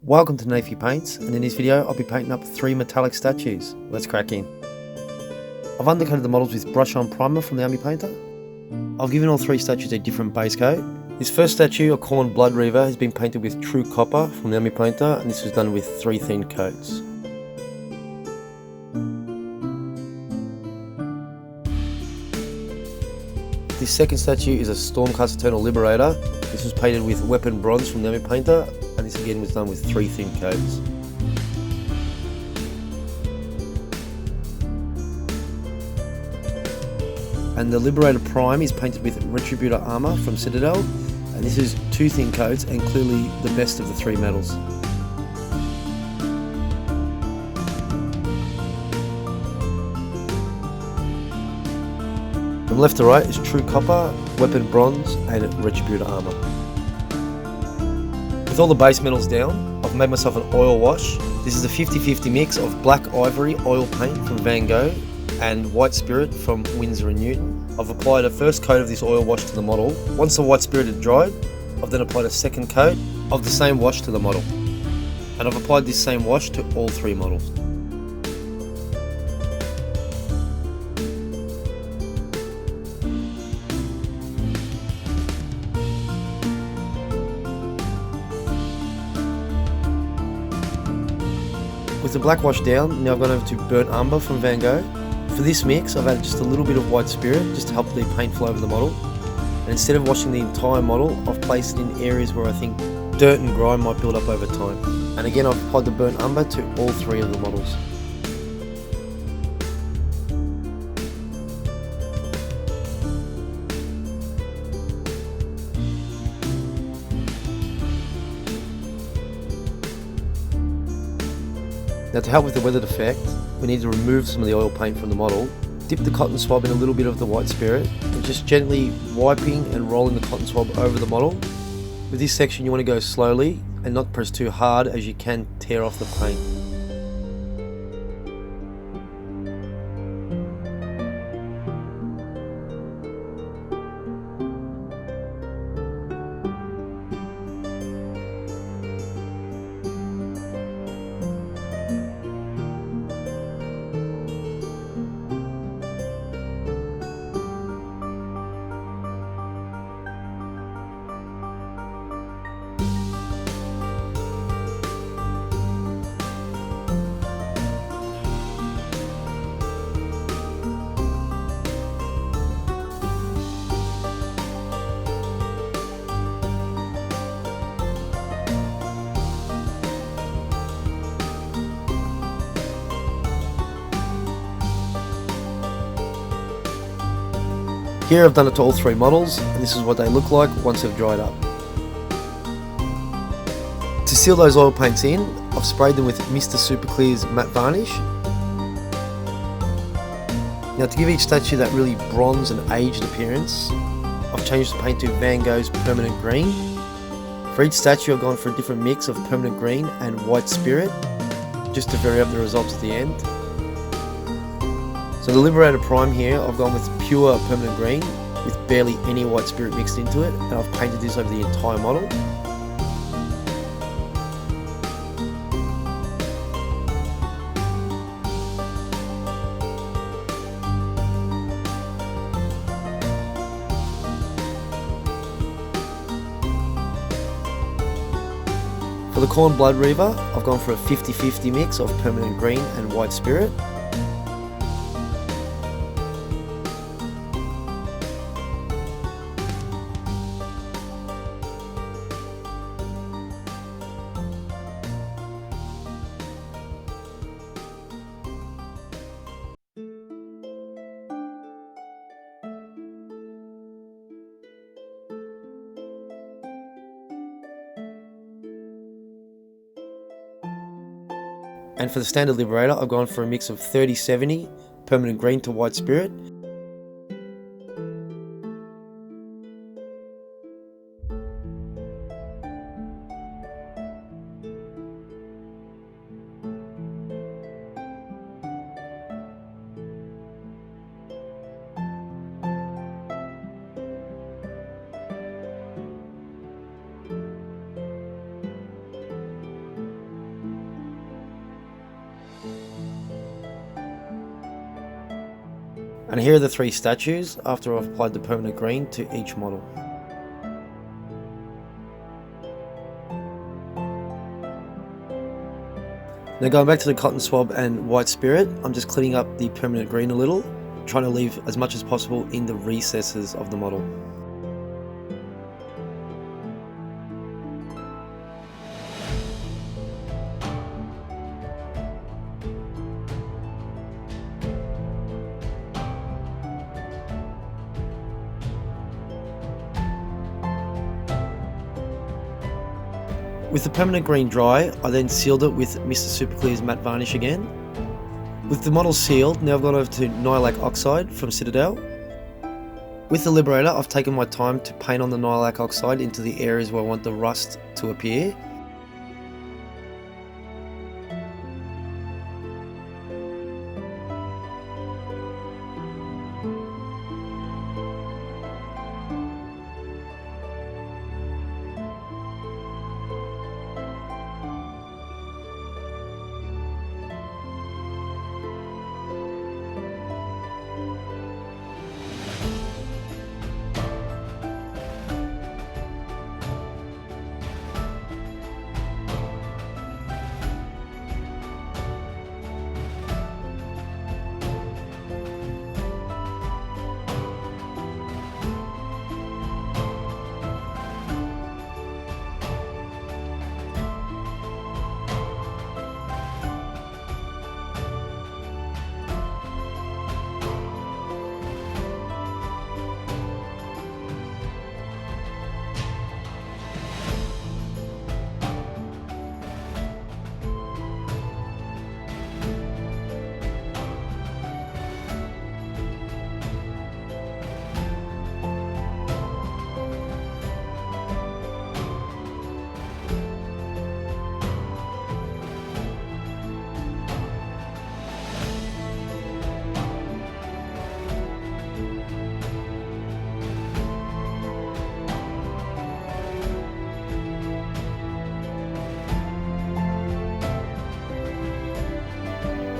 Welcome to Navy Paints, and in this video I'll be painting up 3 metallic statues. Let's crack in. I've undercoated the models with brush on primer from the Army Painter. I've given all 3 statues a different base coat. This first statue, a Corn Blood Reaver, has been painted with True Copper from the Army Painter, and this was done with 3 thin coats. This second statue is a Stormcast Eternal Liberator. This was painted with Weapon Bronze from the Army Painter, and this again was done with 3 thin coats. And the Liberator Prime is painted with Retributor Armour from Citadel, and this is 2 thin coats and clearly the best of the 3 metals. From left to right is True Copper, Weapon Bronze and Retributor Armour. With all the base metals down, I've made myself an oil wash. This is a 50-50 mix of Black Ivory oil paint from Van Gogh and White Spirit from Windsor and Newton. I've applied a first coat of this oil wash to the model. Once the White Spirit had dried, I've then applied a second coat of the same wash to the model. And I've applied this same wash to all 3 models. With the black wash down, now I've gone over to Burnt Umber from Van Gogh. For this mix, I've added just a little bit of White Spirit just to help the paint flow over the model. And instead of washing the entire model, I've placed it in areas where I think dirt and grime might build up over time. And again, I've applied the Burnt Umber to all 3 of the models. Now, to help with the weathered effect, we need to remove some of the oil paint from the model. Dip the cotton swab in a little bit of the White Spirit and just gently wiping and rolling the cotton swab over the model. With this section you want to go slowly and not press too hard, as you can tear off the paint. Here I've done it to all 3 models, and this is what they look like once they've dried up. To seal those oil paints in, I've sprayed them with Mr. Super Clear's matte varnish. Now, to give each statue that really bronze and aged appearance, I've changed the paint to Van Gogh's Permanent Green. For each statue I've gone for a different mix of Permanent Green and White Spirit, just to vary up the results at the end. So the Liberator Prime here, I've gone with pure Permanent Green with barely any White Spirit mixed into it, and I've painted this over the entire model. For the Corn Blood Reaver, I've gone for a 50-50 mix of Permanent Green and White Spirit. And for the standard Liberator, I've gone for a mix of 30-70 Permanent Green to White Spirit. And here are the 3 statues after I've applied the permanent green to each model. Now going back to the cotton swab and white spirit, I'm just cleaning up the permanent green a little, trying to leave as much as possible in the recesses of the model. With the permanent green dry, I then sealed it with Mr. Superclear's matte varnish again. With the model sealed, now I've gone over to Nihilak Oxide from Citadel. With the Liberator, I've taken my time to paint on the Nihilak Oxide into the areas where I want the rust to appear.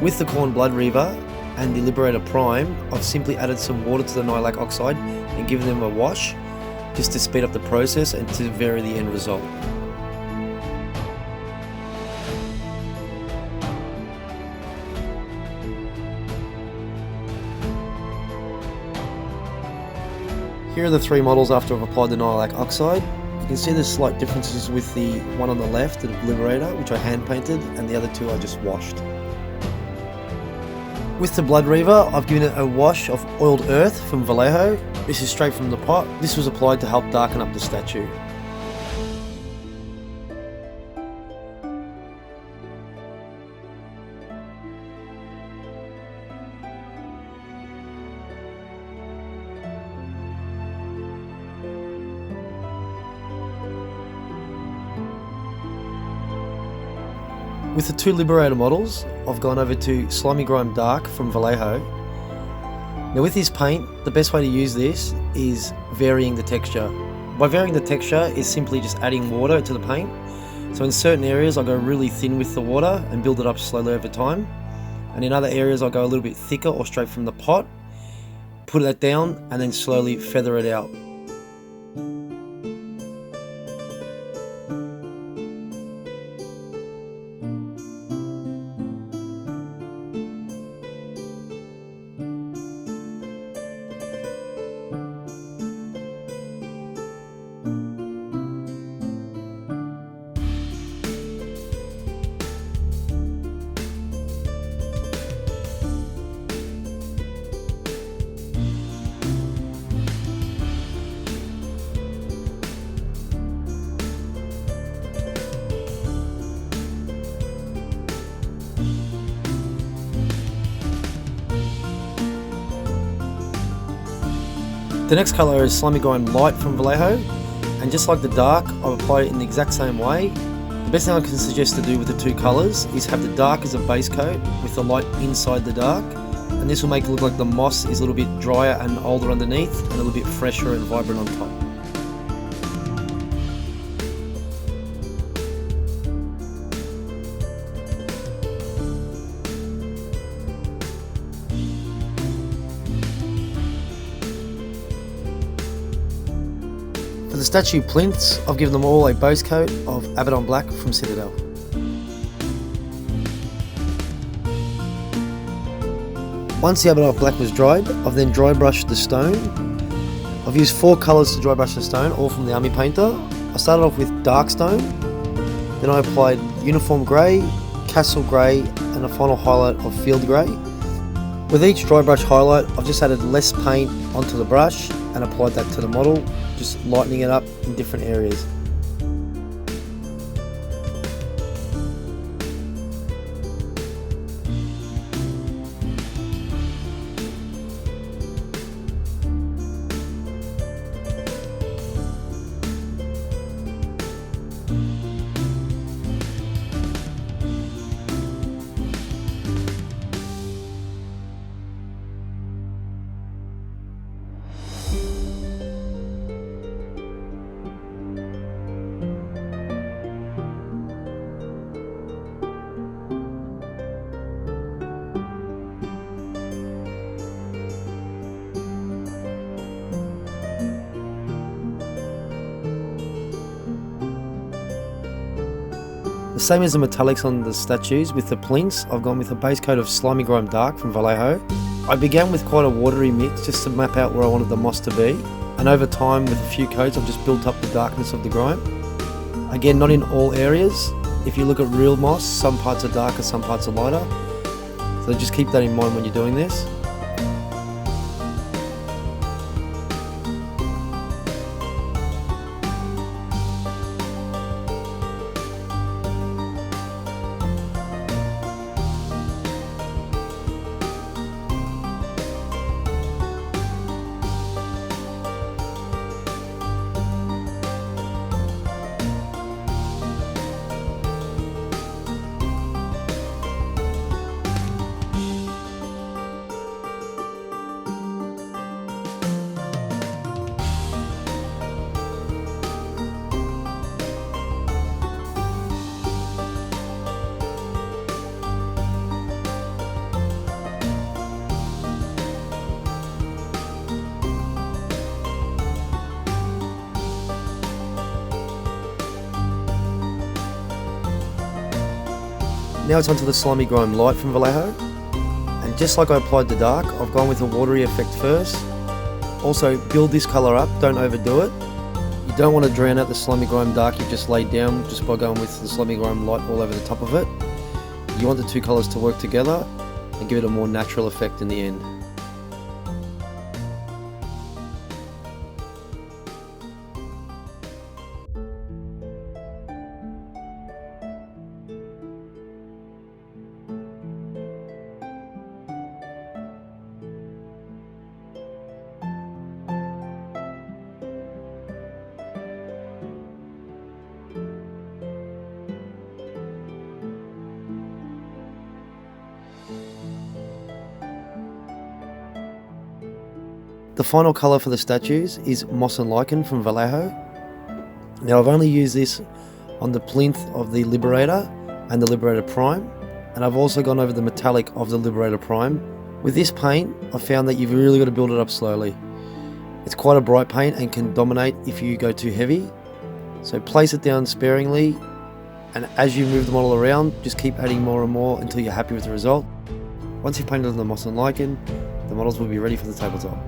With the Corn Blood Reaver and the Liberator Prime, I've simply added some water to the Nihilak Oxide and given them a wash, just to speed up the process and to vary the end result. Here are the 3 models after I've applied the Nihilak Oxide. You can see there's slight differences with the one on the left, the Liberator, which I hand painted, and the other 2 I just washed. With the Blood Reaver, I've given it a wash of oiled earth from Vallejo. This is straight from the pot. This was applied to help darken up the statue. With the 2 Liberator models, I've gone over to Slimy Grime Dark from Vallejo. Now with this paint, the best way to use this is varying the texture. By varying the texture is simply just adding water to the paint. So in certain areas I go really thin with the water and build it up slowly over time. And in other areas I go a little bit thicker or straight from the pot, put that down and then slowly feather it out. The next colour is Slimy Grime Light from Vallejo, and just like the dark, I've applied it in the exact same way. The best thing I can suggest to do with the 2 colours is have the dark as a base coat with the light inside the dark, and this will make it look like the moss is a little bit drier and older underneath and a little bit fresher and vibrant on top. For the statue plinths, I've given them all a base coat of Abaddon Black from Citadel. Once the Abaddon Black was dried, I've then dry brushed the stone. I've used 4 colours to dry brush the stone, all from the Army Painter. I started off with dark stone, then I applied uniform grey, castle grey, and a final highlight of field grey. With each dry brush highlight, I've just added less paint onto the brush and applied that to the model, just lightening it up in different areas. The same as the metallics on the statues, with the plinths, I've gone with a base coat of Slimy Grime Dark from Vallejo. I began with quite a watery mix just to map out where I wanted the moss to be, and over time with a few coats I've just built up the darkness of the grime. Again, not in all areas. If you look at real moss, some parts are darker, some parts are lighter, so just keep that in mind when you're doing this. Now it's onto the Slimy Grime Light from Vallejo, and just like I applied the dark, I've gone with a watery effect first. Also, build this colour up, don't overdo it. You don't want to drown out the Slimy Grime Dark you've just laid down just by going with the Slimy Grime Light all over the top of it. You want the 2 colours to work together and give it a more natural effect in the end. The final colour for the statues is Moss and Lichen from Vallejo. Now I've only used this on the plinth of the Liberator and the Liberator Prime, and I've also gone over the metallic of the Liberator Prime. With this paint, I've found that you've really got to build it up slowly. It's quite a bright paint and can dominate if you go too heavy, so place it down sparingly, and as you move the model around, just keep adding more and more until you're happy with the result. Once you've painted on the Moss and Lichen, the models will be ready for the tabletop.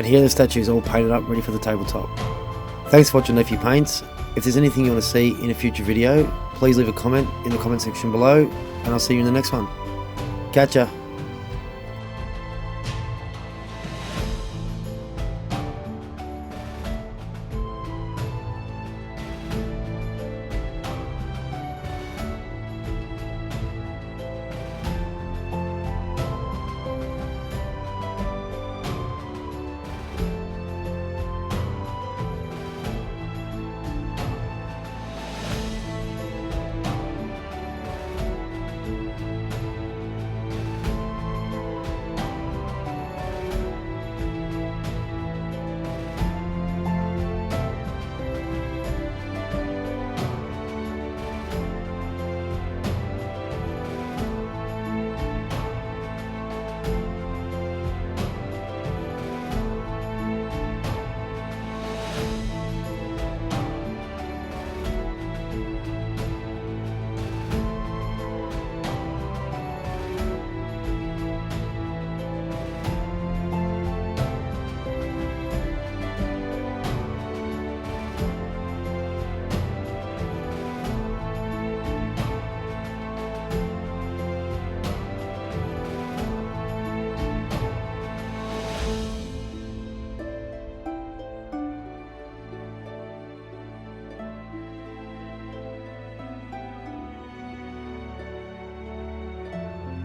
And here the statue is all painted up, ready for the tabletop. Thanks for watching Nephew Paints. If there's anything you want to see in a future video, please leave a comment in the comment section below, and I'll see you in the next one. Catch ya!